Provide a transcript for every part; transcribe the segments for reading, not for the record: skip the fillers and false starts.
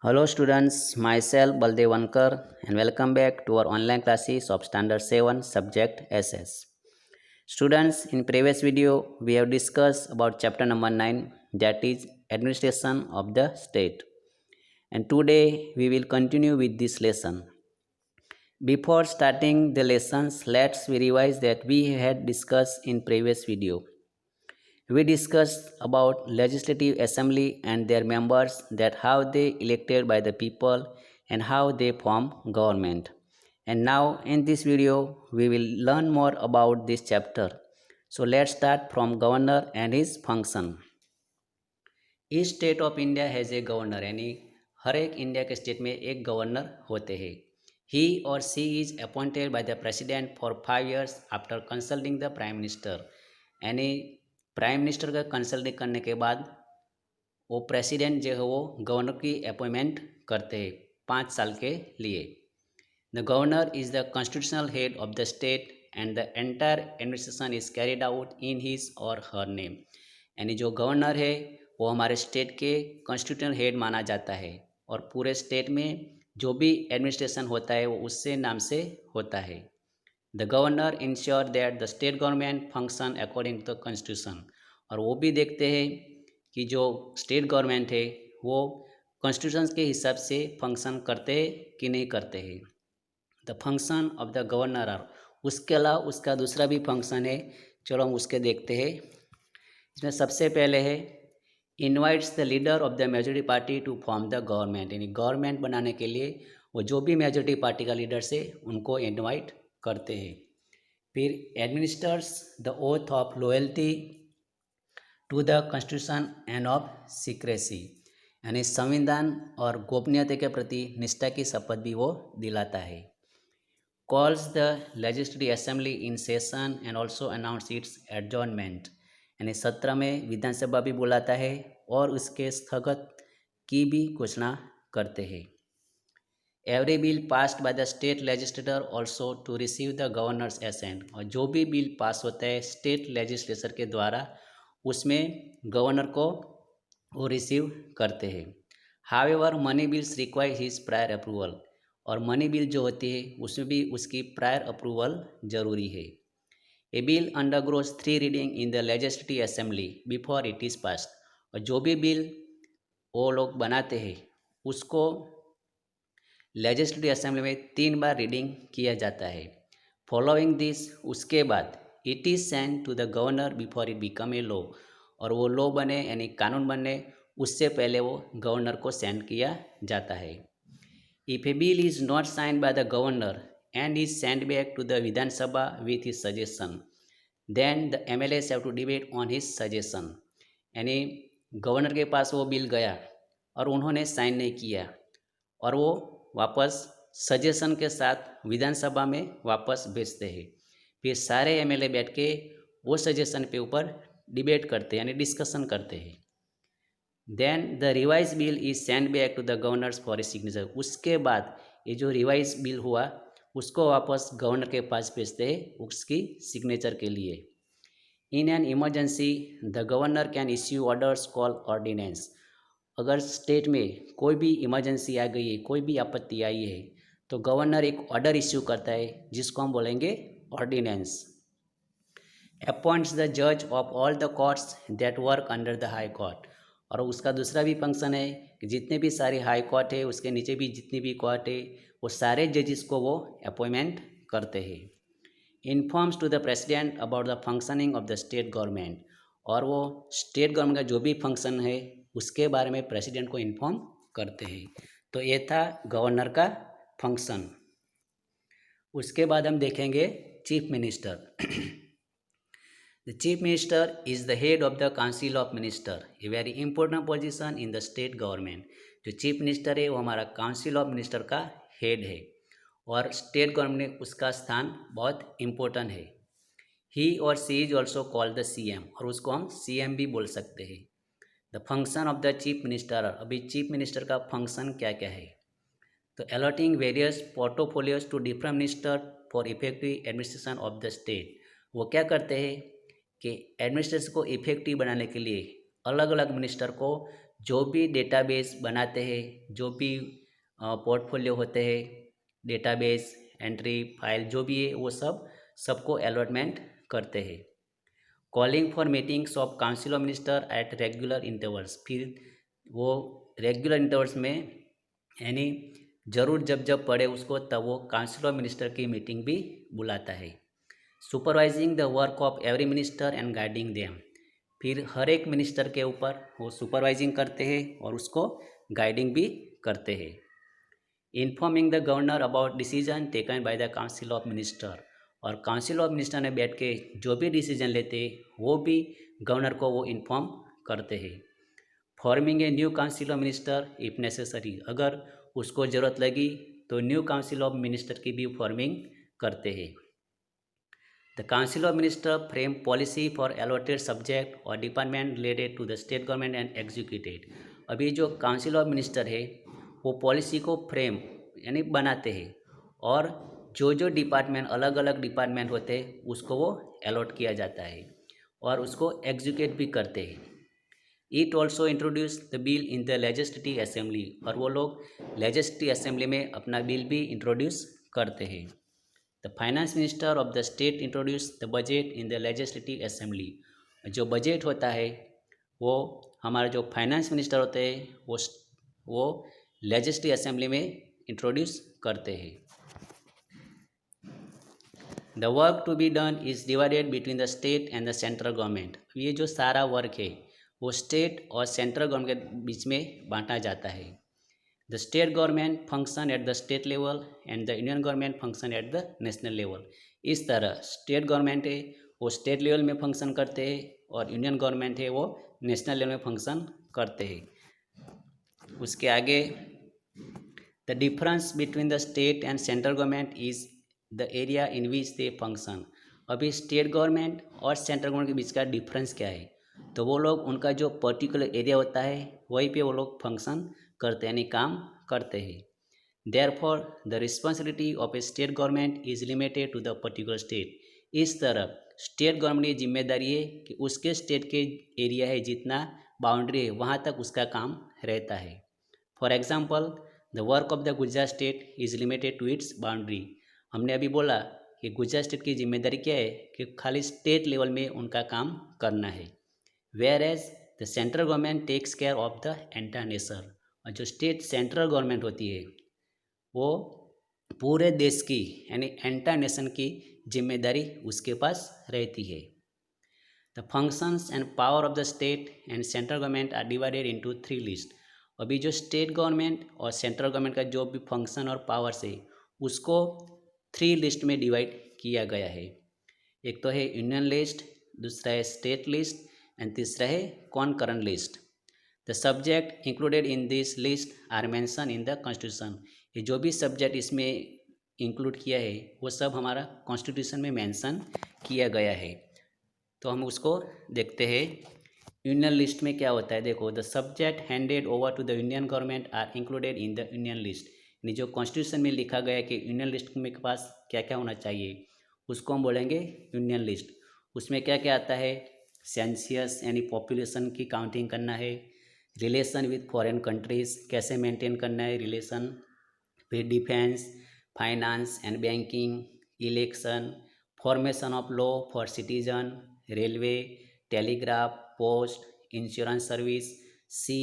Hello students, myself Baldev Vankar and welcome back to our online classes of Standard 7 subject SS. Students, in previous video we have discussed about chapter number 9, that is administration of the state, and today we will continue with this lesson. Before starting the lessons, let's revise that we had discussed in previous video. We discussed about legislative assembly and their members, that how they elected by the people and how they form government. And now in this video we will learn more about this chapter. So let's start from governor and his function. Each state of India has a governor, यानी हर एक India के state में एक governor होते हैं. He or she is appointed by the president for 5 years after consulting the prime minister. यानी prime minister का consult करने के बाद वो प्रेसिडेंट जो है वो गवर्नर की अपॉइंटमेंट करते हैं 5 साल के लिए. The governor is the constitutional head of the state and the entire administration is carried out in his और हर नेम. यानी जो गवर्नर है वो हमारे स्टेट के कॉन्स्टिट्यूशनल हेड माना जाता है और पूरे स्टेट में जो भी एडमिनिस्ट्रेशन होता है वो उससे नाम से होता है. The governor ensure that the state government function according to the constitution. और वो भी देखते हैं कि जो स्टेट गवर्नमेंट है वो कॉन्स्टिट्यूशन के हिसाब से फंक्शन करते हैं कि नहीं करते हैं. The function of the governor are, उसके अलावा उसका दूसरा भी फंक्शन है, चलो हम उसके देखते हैं. इसमें सबसे पहले है invites the leader of the majority party to form the government. यानी गवर्नमेंट बनाने के लिए वो जो भी मेजॉरिटी पार्टी का लीडर्स है उनको इनवाइट करते हैं. फिर administers the oath of loyalty to the constitution and of secrecy. यानी संविधान और गोपनीयता के प्रति निष्ठा की शपथ भी वो दिलाता है. Calls the legislative assembly in session and also announce it's adjournment. यानी सत्र में विधानसभा भी बुलाता है और उसके स्थगत की भी घोषणा करते हैं. Every bill passed by the state legislator also to receive the governor's assent. और जो भी बिल पास होता है स्टेट लेजिस्लेचर के द्वारा उसमें गवर्नर को वो रिसीव करते हैं. However money bills require his prior approval. और मनी बिल जो होती है उसमें भी उसकी प्रायर अप्रूवल जरूरी है. A bill undergoes 3 reading in the legislative assembly before it is passed. और जो भी बिल वो लोग बनाते हैं उसको लेजिस्लेटिव असेंबली में 3 बार रीडिंग किया जाता है. फॉलोइंग दिस, उसके बाद it is send to the governor before it become a law. और वो लॉ बने यानी कानून बनने उससे पहले वो गवर्नर को सेंड किया जाता है. If a bill is not signed by the governor and is send back to the Vidhan Sabha with his suggestion, then the MLAs have to debate on his suggestion. यानी गवर्नर के पास वो बिल गया और उन्होंने साइन नहीं किया और वो वापस सजेशन के साथ विधानसभा में वापस भेजते हैं. फिर सारे MLA बैठ के वो सजेशन पे ऊपर डिबेट करते हैं यानी डिस्कशन करते हैं. Then the revise bill is send back to the governors for a signature. उसके बाद ये जो रिवाइज बिल हुआ उसको वापस गवर्नर के पास भेजते हैं उसकी सिग्नेचर के लिए. In an emergency the governor can issue orders call ordinance. अगर स्टेट में कोई भी इमरजेंसी आ गई है, कोई भी आपत्ति आई है, तो गवर्नर एक ऑर्डर इश्यू करता है जिसको हम बोलेंगे ऑर्डिनेंस. अपॉइंट्स द जज of all the courts that work under the high court. और उसका दूसरा भी फंक्शन है कि जितने भी सारे हाई कोर्ट है उसके नीचे भी जितनी भी कोर्ट है वो सारे जजेस को वो अपॉइंटमेंट करते हैं. Informs to the president about the functioning of the state government. और वो स्टेट गवर्नमेंट का जो भी फंक्शन है उसके बारे में प्रेसिडेंट को इन्फॉर्म करते हैं. तो ये था गवर्नर का फंक्शन. उसके बाद हम देखेंगे chief minister. The chief minister is the head of the council of minister, a very important position in the state government. जो चीफ मिनिस्टर है वो हमारा काउंसिल ऑफ मिनिस्टर का हेड है और स्टेट गवर्नमेंट में उसका स्थान बहुत इम्पोर्टेंट है. ही और she is also called the CM. और उसको हम CM भी बोल सकते हैं. The function of the chief minister. अभी चीफ मिनिस्टर का फंक्शन क्या क्या है, तो allotting various portfolios to different minister for effective administration of the state. वो क्या करते हैं कि एडमिनिस्ट्रेशन को इफेक्टिव बनाने के लिए अलग अलग मिनिस्टर को जो भी डेटाबेस बनाते हैं, जो भी पोर्टफोलियो होते हैं, डेटाबेस एंट्री फाइल जो भी है वो सबको अलॉटमेंट करते हैं। Calling for meetings of council of minister at regular intervals, फिर वो रेगुलर इंटरवल्स में यानी ज़रूर जब जब पड़े उसको तब वो काउंसिल ऑफ मिनिस्टर की मीटिंग भी बुलाता है। Supervising the work of every minister and guiding them, फिर हर एक मिनिस्टर के ऊपर वो सुपरवाइजिंग करते हैं और उसको गाइडिंग भी करते हैं। Informing the governor about decision taken by the council of minister, और काउंसिल ऑफ मिनिस्टर ने बैठ के जो भी डिसीजन लेते हैं वो भी गवर्नर को वो इन्फॉर्म करते हैं। Forming a new council of minister if necessary, अगर उसको ज़रूरत लगी तो न्यू काउंसिल ऑफ मिनिस्टर की भी फॉर्मिंग करते हैं। The council of minister frame policy for allotted subject और department related to the state government and executed, अभी जो काउंसिल ऑफ मिनिस्टर है वो पॉलिसी को फ्रेम यानी बनाते हैं और जो जो डिपार्टमेंट अलग अलग डिपार्टमेंट होते हैं उसको वो अलॉट किया जाता है और उसको एग्जीक्यूट भी करते हैं। It also introduce the bill in the legislative assembly, और वो लोग लेजिस्लेटिव असेंबली में अपना बिल भी इंट्रोड्यूस करते हैं। The finance minister of the state introduce the budget in the legislative assembly, जो बजट होता है वो हमारा जो फाइनेंस मिनिस्टर होते हैं वो लेजिस्लेटिव असेंबली में इंट्रोड्यूस करते हैं। The work to be done is divided between the state and the central government, ये जो सारा वर्क है वो स्टेट और सेंट्रल गवर्नमेंट के बीच में बांटा जाता है। The state government function at the state level and the union government function at the national level, इस तरह स्टेट गवर्नमेंट है वो स्टेट लेवल में फंक्शन करते हैं और यूनियन गवर्नमेंट है वो नेशनल लेवल में फंक्शन करते हैं। उसके आगे the difference between the state and central government is the area in which they function, अभी स्टेट गवर्नमेंट और सेंट्रल गवर्नमेंट के बीच का डिफरेंस क्या है, तो वो लोग उनका जो पर्टिकुलर एरिया होता है वहीं पे वो लोग फंक्शन करते यानी काम करते हैं। Therefore the responsibility of a state government is limited to the particular state, इस तरह स्टेट गवर्नमेंट की जिम्मेदारी है कि उसके स्टेट के एरिया है जितना बाउंड्री है वहाँ तक उसका काम रहता है। For example the work of the Gujarat state is limited to its boundary, हमने अभी बोला कि गुजरात स्टेट की जिम्मेदारी क्या है कि खाली स्टेट लेवल में उनका काम करना है। Whereas the central government takes care of the entire nation, और जो स्टेट सेंट्रल गवर्नमेंट होती है वो पूरे देश की यानी एंटायर नेशन की जिम्मेदारी उसके पास रहती है। The functions and power of the state and central government are divided into 3 list, अभी जो स्टेट गवर्नमेंट और सेंट्रल गवर्नमेंट का जो भी फंक्शन और पावर्स है उसको 3 लिस्ट में डिवाइड किया गया है। एक तो है यूनियन लिस्ट, दूसरा है स्टेट लिस्ट एंड तीसरा है concurrent list. The subject included in this list are mention in the constitution, ये जो भी सब्जेक्ट इसमें इंक्लूड किया है वो सब हमारा कॉन्स्टिट्यूशन में मेंशन किया गया है। तो हम उसको देखते हैं। यूनियन लिस्ट में क्या होता है, देखो the subject handed over to the union government are included in the union list, यानी जो कॉन्स्टिट्यूशन में लिखा गया है कि यूनियन लिस्ट में के पास क्या क्या होना चाहिए उसको हम बोलेंगे यूनियन लिस्ट। उसमें क्या क्या आता है, सेंसियस यानी पॉपुलेशन की काउंटिंग करना है, रिलेशन विथ फॉरेन कंट्रीज़ कैसे मेंटेन करना है रिलेशन, फिर defence, finance and banking, election, formation of law for citizen, railway, telegraph, post, insurance service, sea,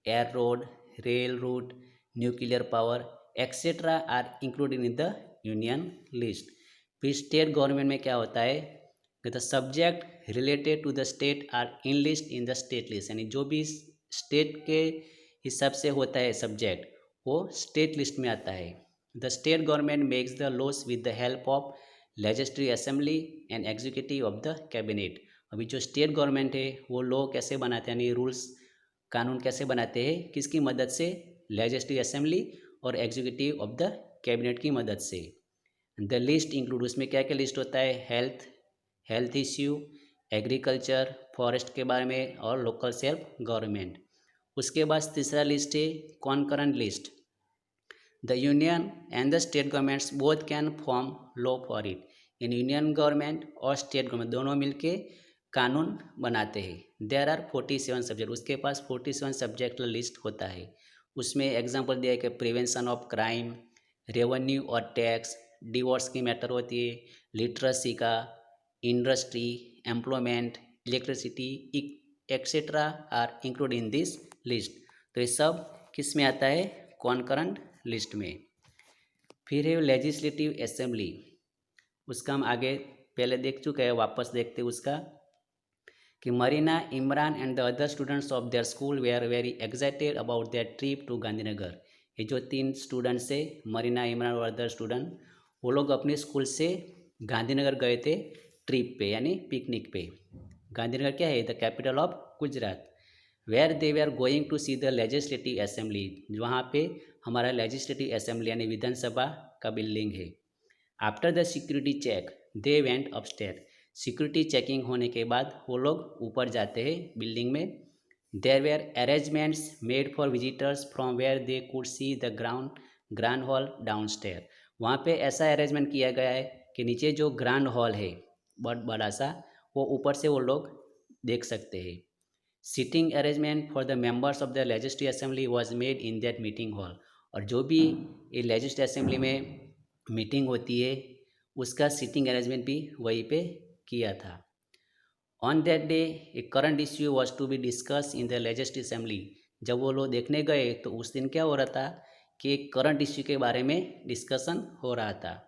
air road, rail route, nuclear power etcetera are included in the union list. फिर state government में क्या होता है कि the subject related to the state are in list in the state list, यानी जो भी state के हिसाब से होता है सब्जेक्ट वो स्टेट लिस्ट में आता है। The state government makes the laws with the help of legislative assembly and executive of the cabinet, अभी जो स्टेट गवर्नमेंट है वो लॉ कैसे बनाते हैं यानी रूल्स कानून कैसे बनाते हैं, किसकी मदद से, लेजिस्लेटिव असेंबली और एग्जीक्यूटिव ऑफ द कैबिनेट की मदद से। द लिस्ट इंक्लूड, उसमें क्या क्या लिस्ट होता है, हेल्थ इश्यू, एग्रीकल्चर, फॉरेस्ट के बारे में और लोकल सेल्फ गवर्नमेंट। उसके बाद तीसरा लिस्ट है concurrent list, the union and the state governments both can form law for it, in union government और स्टेट गवर्नमेंट दोनों मिलके कानून बनाते हैं। देयर आर 47 सब्जेक्ट, उसके पास 47 सब्जेक्ट लिस्ट होता है। उसमें एग्जांपल दिया है कि प्रिवेंशन ऑफ क्राइम, रेवेन्यू और टैक्स, डिवोर्स की मैटर होती है, लिटरेसी का, industry, employment, electricity etcetera are include in this list. तो ये सब किस में आता है? कॉन्करेंट लिस्ट में। फिर है लेजिस्लेटिव असेंबली, उसका हम आगे पहले देख चुके हैं, वापस देखते हैं उसका कि Marina, Imran and the other students of their school were very excited about their trip to Gandhinagar. ये जो 3 स्टूडेंट्स है, मरीना, इमरान और अदर स्टूडेंट, वो लोग अपने स्कूल से गांधीनगर गए थे ट्रिप पे, यानी पिकनिक पे। गांधीनगर क्या है? The capital of Gujarat. Where they way are going to see the legislative assembly, वहाँ पे हमारा लेजिस्लेटिव असेंबली यानी विधानसभा का बिल्डिंग है। After the security check they went upstair, security checking होने के बाद वो लोग ऊपर जाते हैं बिल्डिंग में। There were arrangements made for visitors from where they could see the grand hall downstair. वहाँ पे ऐसा अरेंजमेंट किया गया है कि नीचे जो ग्रैंड हॉल है बहुत बड़ा सा, वो ऊपर से वो लोग देख सकते हैं। Seating arrangement for the members of the legislative assembly was made in that meeting hall, और जो भी ये लेजिस्लेटिव असेंबली में मीटिंग होती है उसका सीटिंग अरेंजमेंट भी वहीं पे किया था। On that day a current issue was to be discuss in the legislative assembly. जब वो लोग देखने गए तो उस दिन क्या हो रहा था कि एक करंट इश्यू के बारे में डिस्कशन हो रहा था।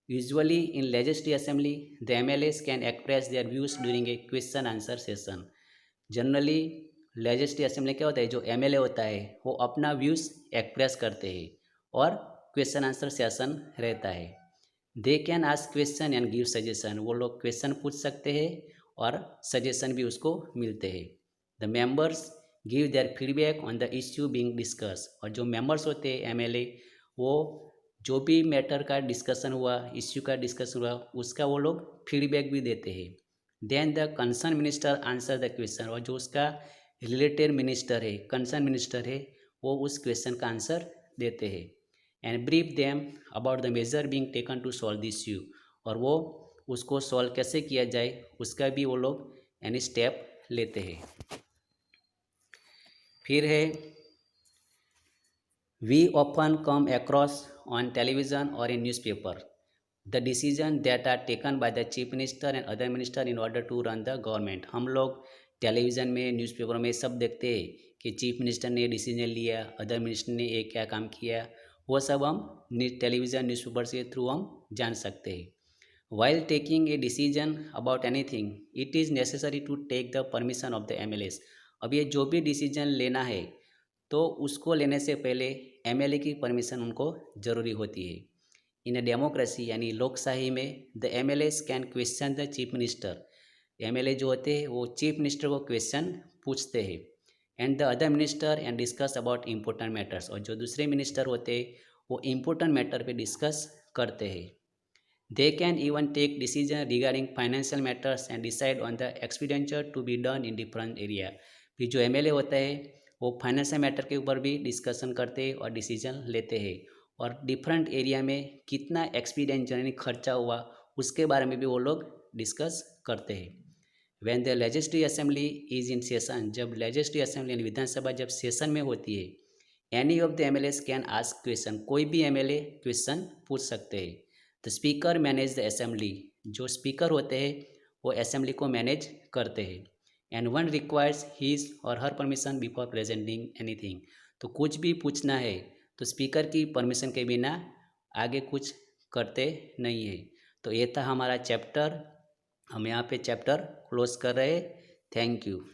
Usually in legislative assembly the MLAs can express their views during a question answer session. Generally legislative assembly क्या होता है, जो एमएलए होता है वो अपना व्यूज़ एक्सप्रेस करते हैं और क्वेश्चन आंसर सेशन रहता है। They can ask question and give suggestion, वो लोग क्वेश्चन पूछ सकते हैं और सजेशन भी उसको मिलते हैं। The members give their feedback on the issue being discuss, और जो मेंबर्स होते हैं एमएलए, वो जो भी मैटर का डिस्कशन हुआ, इश्यू का डिस्कशन हुआ, उसका वो लोग फीडबैक भी देते हैं। Then the concern minister answer the question, और जो उसका रिलेटेड मिनिस्टर है, कंसर्न मिनिस्टर है, वो उस क्वेश्चन का आंसर देते हैं। And brief them about the measure being taken to solve this issue, और वो उसको सॉल्व कैसे किया जाए उसका भी वो लोग यानी स्टेप लेते हैं। फिर है we often come across on television और in newspaper the decision that are taken by the chief minister and other minister in order to run the government. हम लोग टेलीविज़न में, न्यूज़पेपर में सब देखते हैं कि चीफ मिनिस्टर ने डिसीजन लिया, अदर मिनिस्टर ने ये क्या काम किया, वो सब हम टेलीविज़न न्यूज़पेपर के थ्रू हम जान सकते हैं। While taking a decision about anything it is necessary to take the permission of the MLAs. अब ये जो भी डिसीजन लेना है तो उसको लेने से पहले एमएलए की परमिशन उनको ज़रूरी होती है। इन ए डेमोक्रेसी यानी लोकशाही में the MLAs can question the chief minister, MLA जो होते हैं वो चीफ मिनिस्टर को क्वेश्चन पूछते हैं, and the other minister and discuss about important matters, और जो दूसरे मिनिस्टर होते हैं वो इम्पोर्टेंट मैटर पे डिस्कस करते हैं। They can even take decision regarding financial matters and decide on the expenditure to be done in different area. फिर जो एमएलए होता है वो फाइनेंशियल मैटर के ऊपर भी डिस्कशन करते हैं और डिसीजन लेते हैं, और डिफरेंट एरिया में कितना एक्सपेंडिचर यानी खर्चा हुआ उसके बारे में भी वो लोग डिस्कस करते हैं। When the legislative assembly is in session, जब लेजिस्लेटिव असेंबली यानी विधानसभा जब सेशन में होती है, any of the MLAs can ask question, कोई भी एमएलए क्वेश्चन पूछ सकते हैं। The speaker manage the assembly, जो स्पीकर होते हैं वो असेंबली को मैनेज करते हैं। एंड वन रिक्वायर्स हिज और हर परमिशन बिफोर प्रेजेंटिंग एनीथिंग, तो कुछ भी पूछना है तो स्पीकर की परमिशन के बिना आगे कुछ करते नहीं है। तो ये था हमारा चैप्टर, हम यहाँ पे चैप्टर क्लोज कर रहे हैं। Thank you.